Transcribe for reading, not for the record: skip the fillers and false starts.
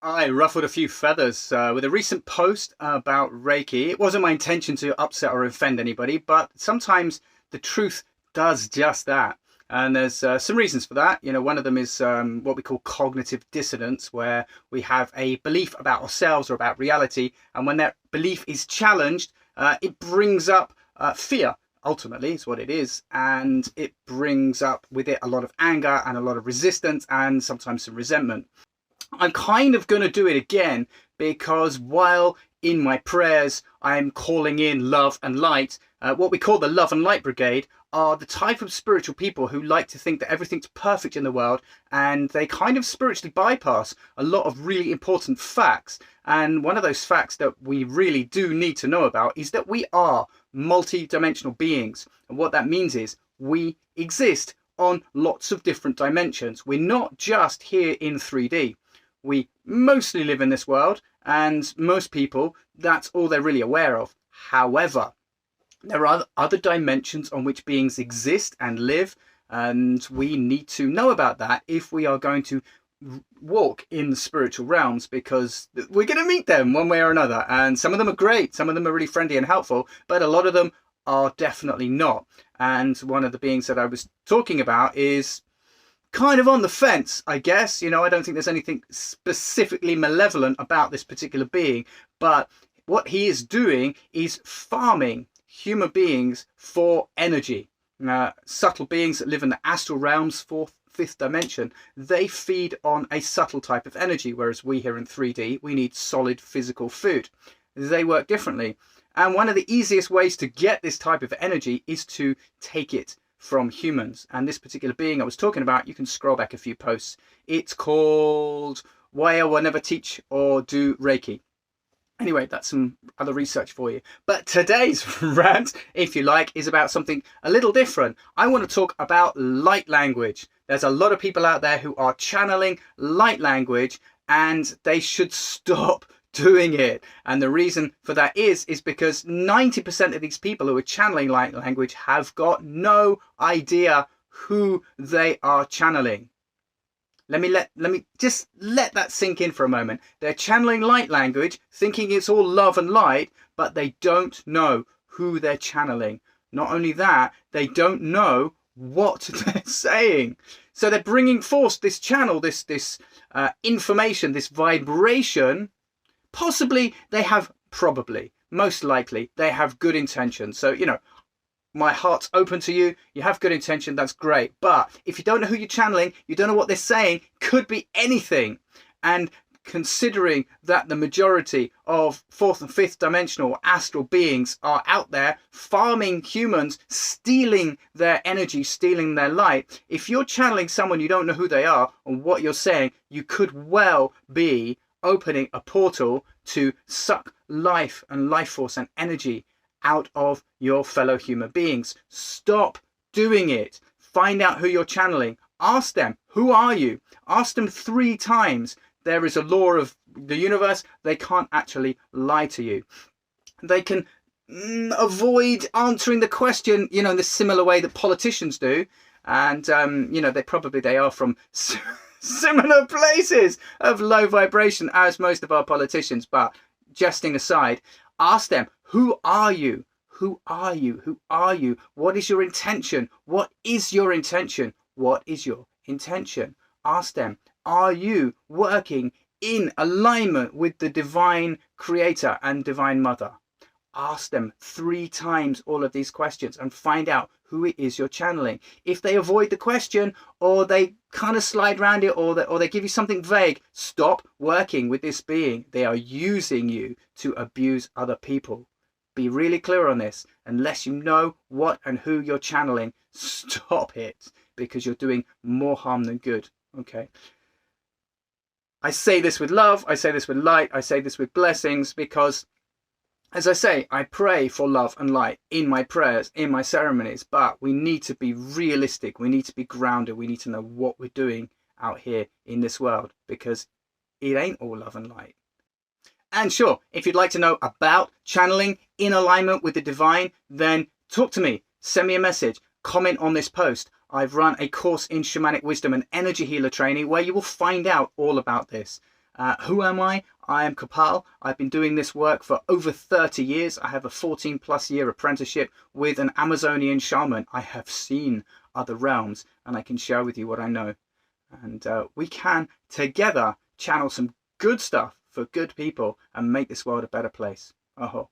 I ruffled a few feathers with a recent post about Reiki. It wasn't my intention to upset or offend anybody, but sometimes the truth does just that. And there's some reasons for that. You know, one of them is what we call cognitive dissonance, where we have a belief about ourselves or about reality. And when that belief is challenged, it brings up fear. Ultimately, is what it is. And it brings up with it a lot of anger and a lot of resistance and sometimes some resentment. I'm kind of going to do it again because while in my prayers I'm calling in love and light, what we call the Love and Light Brigade are the type of spiritual people who like to think that everything's perfect in the world, and they kind of spiritually bypass a lot of really important facts. And one of those facts that we really do need to know about is that we are multi-dimensional beings. And what that means is we exist on lots of different dimensions. We're not just here in 3D. We mostly live in this world, and most people, that's all they're really aware of. However, there are other dimensions on which beings exist and live, and we need to know about that if we are going to walk in the spiritual realms, because we're going to meet them one way or another. And some of them are great, some of them are really friendly and helpful, but a lot of them are definitely not. And one of the beings that I was talking about is kind of on the fence, I guess. You know, I don't think there's anything specifically malevolent about this particular being, but what he is doing is farming human beings for energy. Subtle beings that live in the astral realms, fourth, fifth dimension, they feed on a subtle type of energy, whereas we here in 3D, we need solid physical food. They work differently. And one of the easiest ways to get this type of energy is to take it from humans. And this particular being I was talking about, you can scroll back a few posts. It's called Why I Will Never Teach or Do Reiki. Anyway, that's some other research for you. But today's rant, if you like, is about something a little different. I want to talk about light language. There's a lot of people out there who are channeling light language, and they should stop doing it. And the reason for that is because 90% of these people who are channeling light language have got no idea who they are channeling. Let me just let that sink in for a moment. They're channeling light language, thinking it's all love and light, but they don't know who they're channeling. Not only that, they don't know what they're saying. So they're bringing forth this channel, this information, this vibration. Possibly they have, most likely they have good intention. So, you know, my heart's open to you. You have good intention. That's great. But if you don't know who you're channeling, you don't know what they're saying, could be anything. And considering that the majority of fourth and fifth dimensional astral beings are out there farming humans, stealing their energy, stealing their light, if you're channeling someone you don't know who they are and what you're saying, you could well be opening a portal to suck life and life force and energy out of your fellow human beings. Stop doing it. Find out who you're channeling. Ask them, who are you? Ask them 3 times. There is a law of the universe. They can't actually lie to you. They can avoid answering the question, you know, in the similar way that politicians do. And, you know, they are from similar places of low vibration as most of our politicians. But jesting aside, ask them, who are you? Who are you? Who are you? What is your intention? What is your intention? What is your intention? Ask them, are you working in alignment with the divine creator and divine mother? Ask them 3 times all of these questions and find out who it is you're channeling. If they avoid the question, or they kind of slide around it, or they give you something vague, stop working with this being. They are using you to abuse other people. Be really clear on this. Unless you know what and who you're channeling, stop it, because you're doing more harm than good. Okay. I say this with love. I say this with light. I say this with blessings, because, as I say, I pray for love and light in my prayers, in my ceremonies, but we need to be realistic. We need to be grounded. We need to know what we're doing out here in this world, because it ain't all love and light. And sure, if you'd like to know about channeling in alignment with the divine, then talk to me, send me a message, comment on this post. I've run a course in shamanic wisdom and energy healer training where you will find out all about this. Who am I? I am Kapal. I've been doing this work for over 30 years. I have a 14+ year apprenticeship with an Amazonian shaman. I have seen other realms, and I can share with you what I know. And we can together channel some good stuff for good people and make this world a better place. Aho.